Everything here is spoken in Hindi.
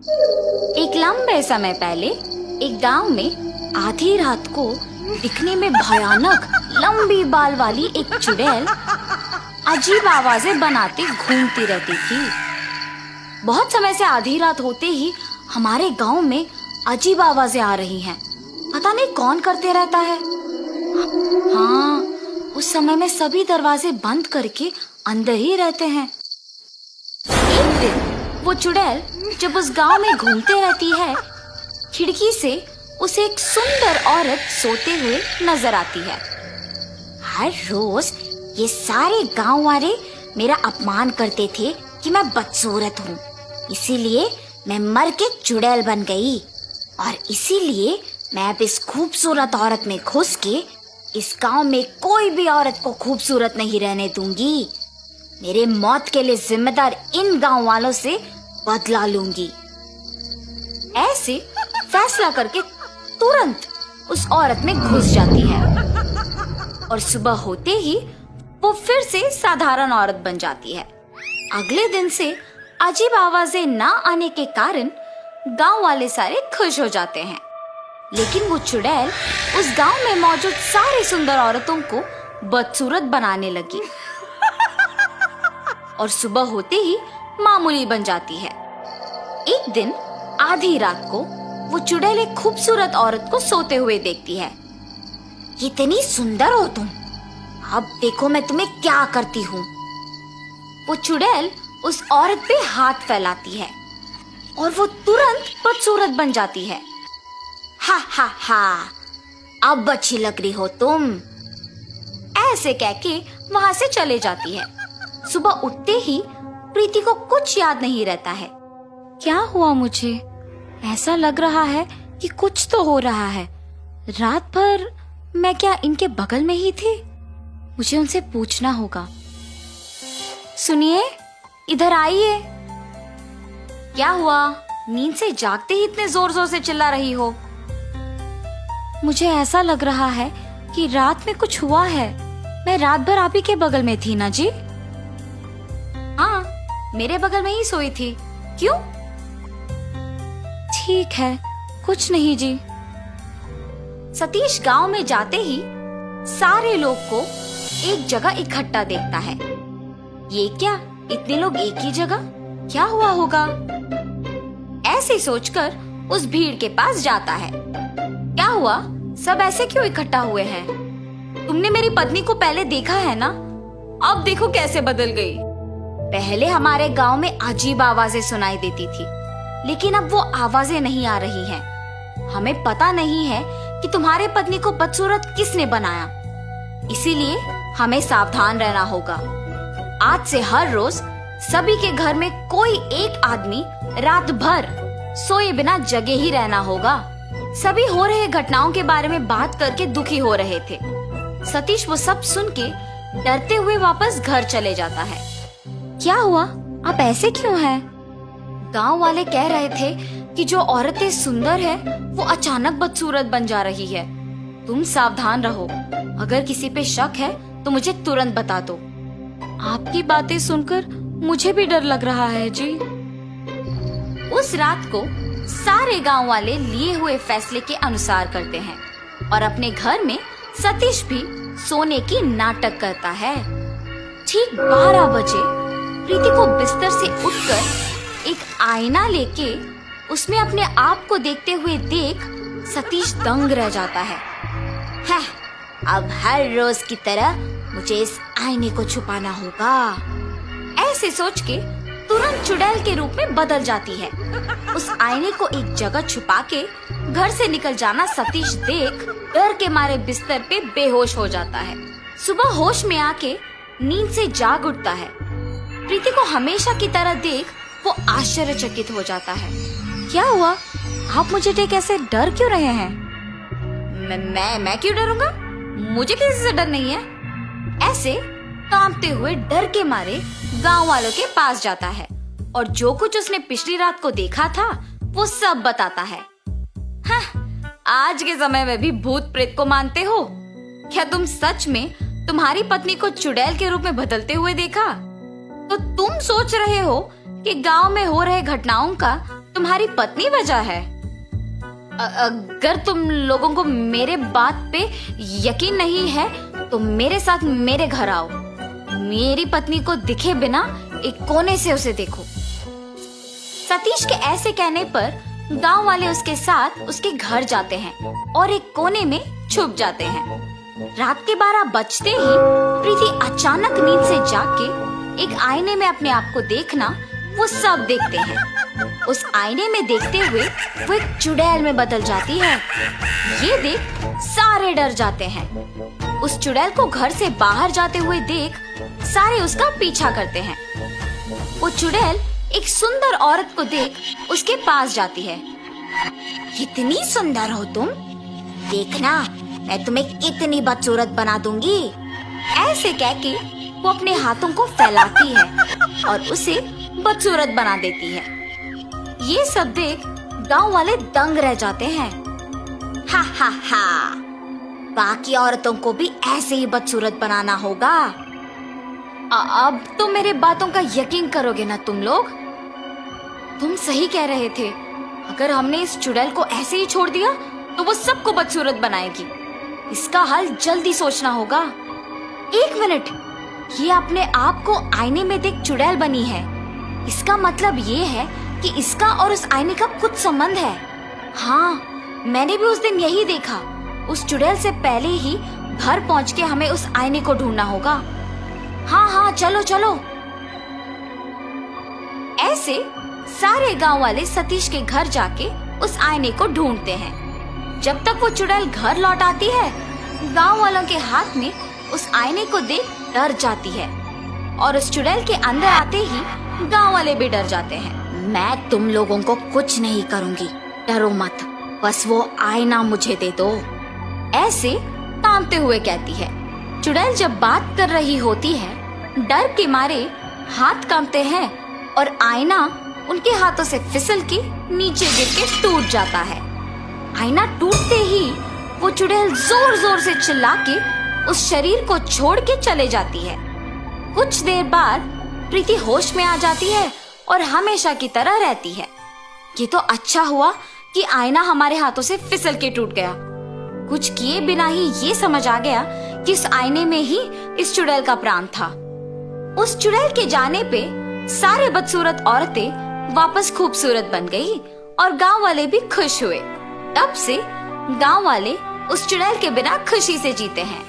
एक लंबे समय पहले एक गांव में आधी रात को दिखने में भयानक लंबी बाल वाली एक चुड़ैल अजीब आवाजें बनाते घूमती रहती थी। बहुत समय से आधी रात होते ही हमारे गांव में अजीब आवाजें आ रही हैं। पता नहीं कौन करते रहता है। हाँ, उस समय में सभी दरवाजे बंद करके अंदर ही रहते हैं। एक दिन वो चुड़ैल जब उस गांव में घूमते रहती है, खिड़की से उसे एक सुंदर औरत सोते हुए नजर आती है। हर रोज ये सारे गांव वाले मेरा अपमान करते थे कि मैं बदसूरत हूँ, इसीलिए मैं मर के चुड़ैल बन गई और इसीलिए मैं अब इस खूबसूरत औरत में घुस के इस गांव में कोई भी औरत को खूबसूरत नहीं रहने दूंगी। मेरे मौत के लिए जिम्मेदार इन गांव वालों से बदला लूंगी। ऐसे फैसला करके तुरंत उस औरत में घुस जाती है और सुबह होते ही वो फिर से साधारण औरत बन जाती है। अगले दिन से अजीब आवाजें ना आने के कारण गांव वाले सारे खुश हो जाते हैं। लेकिन वो चुड़ैल उस गांव में मौजूद सारी सुंदर औरतों को बदसूरत बनाने लगी और सुबह होते ही मामूली बन जाती है। एक दिन आधी रात को वो चुड़ैल एक खूबसूरत औरत को सोते हुए देखती है। इतनी सुंदर हो तुम, अब देखो मैं तुम्हें क्या करती हूँ। वो चुड़ैल उस औरत पे हाथ फैलाती है और वो तुरंत बदसूरत बन जाती है। हा हा हा, अब अच्छी लग रही हो तुम, ऐसे कह के वहां से चले जाती है। सुबह उठते ही प्रीति को कुछ याद नहीं रहता है। क्या हुआ मुझे? ऐसा लग रहा है कि कुछ तो हो रहा है। रात भर मैं क्या इनके बगल में ही थी? मुझे उनसे पूछना होगा। सुनिए, इधर आइए। क्या हुआ? नींद से जागते ही इतने जोर जोर से चिल्ला रही हो? मुझे ऐसा लग रहा है कि रात में कुछ हुआ है। मैं रात भर आप ही के बगल में थी ना जी? हाँ, मेरे बगल में ही सोई थी। क्यों? ठीक है, कुछ नहीं जी। सतीश गांव में जाते ही सारे लोग को एक जगह इकट्ठा देखता है। ये क्या, इतने लोग एक ही जगह? क्या हुआ होगा? ऐसे सोचकर उस भीड़ के पास जाता है। क्या हुआ? सब ऐसे क्यों इकट्ठा हुए हैं? तुमने मेरी पत्नी को पहले देखा है ना? अब देखो कैसे बदल गई। पहले हमारे गांव में अजीब आवाजें सुनाई देती थी, लेकिन अब वो आवाजें नहीं आ रही हैं। हमें पता नहीं है कि तुम्हारे पत्नी को बदसूरत किसने बनाया, इसीलिए हमें सावधान रहना होगा। आज से हर रोज सभी के घर में कोई एक आदमी रात भर सोए बिना जगे ही रहना होगा। सभी हो रहे घटनाओं के बारे में बात करके दुखी हो रहे थे। सतीश वो सब सुन के डरते हुए वापस घर चले जाता है। क्या हुआ? आप ऐसे क्यों हैं? गांव वाले कह रहे थे कि जो औरतें सुंदर है वो अचानक बदसूरत बन जा रही है। तुम सावधान रहो। अगर किसी पे शक है तो मुझे तुरंत बता दो। आपकी बातें सुनकर मुझे भी डर लग रहा है जी। उस रात को सारे गांव वाले लिए हुए फैसले के अनुसार करते हैं और अपने घर में सतीश भी सोने की नाटक करता है। ठीक 12 बजे प्रीति को बिस्तर से उठकर एक आईना लेके उसमें अपने आप को देखते हुए देख सतीश दंग रह जाता है। अब हर रोज की तरह मुझे इस आईने को छुपाना होगा। ऐसे सोच के तुरंत चुड़ैल के रूप में बदल जाती है। उस आईने को एक जगह छुपा के घर से निकल जाना सतीश देख डर के मारे बिस्तर पे बेहोश हो जाता है। सुबह होश में आके नींद से जाग उठता है। प्रीति को हमेशा की तरह देख वो आश्चर्यचकित हो जाता है। क्या हुआ? आप मुझे देख ऐसे डर क्यों रहे हैं? मैं क्यों डरूंगा? मुझे किसी से डर नहीं है। ऐसे कांपते हुए डर के मारे गांव वालों के पास जाता है और जो कुछ उसने पिछली रात को देखा था वो सब बताता है। आज के समय में भी भूत प्रेत को मानते हो? क्या तुम सच में तुम्हारी पत्नी को चुड़ैल के रूप में बदलते हुए देखा? तो तुम सोच रहे हो कि गांव में हो रहे घटनाओं का तुम्हारी पत्नी वजह है। अगर तुम लोगों को मेरे बात पे यकीन नहीं है तो मेरे साथ मेरे घर आओ। मेरी पत्नी को दिखे बिना एक कोने से उसे देखो। सतीश के ऐसे कहने पर गांव वाले उसके साथ उसके घर जाते हैं और एक कोने में छुप जाते हैं। रात के 12 बजते ही प्रीति अचानक नींद से जाग के एक आईने में अपने आप को देखना वो सब देखते हैं। उस आईने में देखते हुए वो एक चुड़ैल में बदल जाती है। ये देख सारे डर जाते हैं। उस चुड़ैल को घर से बाहर जाते हुए देख सारे उसका पीछा करते हैं। वो चुड़ैल एक सुंदर औरत को देख उसके पास जाती है। कितनी सुंदर हो तुम, देखना मैं तुम्हें कितनी बदसूरत बना दूंगी। ऐसे कह के वो अपने हाथों को फैलाती है और उसे बदसूरत बना देती है। ये सब देख गांव वाले दंग रह जाते हैं। हा हा हा, बाकी औरतों को भी ऐसे ही बदसूरत बनाना होगा। अब तो मेरे बातों का यकीन करोगे ना तुम लोग? तुम सही कह रहे थे। अगर हमने इस चुड़ैल को ऐसे ही छोड़ दिया तो वो सबको बदसूरत बनाएगी। इसका हल जल्दी सोचना होगा। 1 मिनट, ये अपने आप को आईने में देख चुड़ैल बनी है। इसका मतलब ये है कि इसका और उस आईने का कुछ संबंध है। हाँ, मैंने भी उस दिन यही देखा। उस चुड़ैल से पहले ही घर पहुंच के हमें उस आईने को ढूंढना होगा। हाँ हाँ, चलो चलो। ऐसे सारे गांव वाले सतीश के घर जाके उस आईने को ढूंढते हैं। जब तक वो चुड़ैल घर लौट आती है, गांव वालों के हाथ में उस आईने को देख डर जाती है और उस चुड़ैल के अंदर आते ही गांव वाले भी डर जाते हैं। मैं तुम लोगों को कुछ नहीं करूंगी, डरो मत, बस वो आईना मुझे दे दो। ऐसे कांपते हुए कहती है। चुड़ैल जब बात कर रही होती है, डर के मारे हाथ कांपते हैं और आईना उनके हाथों से फिसल के नीचे गिर के टूट जाता है। आईना टूटते ही वो चुड़ैल जोर जोर से चिल्ला के उस शरीर को छोड़ के चले जाती है। कुछ देर बाद प्रीति होश में आ जाती है और हमेशा की तरह रहती है। ये तो अच्छा हुआ कि आईना हमारे हाथों से फिसल के टूट गया। कुछ किए बिना ही ये समझ आ गया कि इस आईने में ही इस चुड़ैल का प्राण था। उस चुड़ैल के जाने पे सारे बदसूरत औरतें वापस खूबसूरत बन गई और गांव वाले भी खुश हुए। तब से गांव वाले उस चुड़ैल के बिना खुशी से जीते हैं।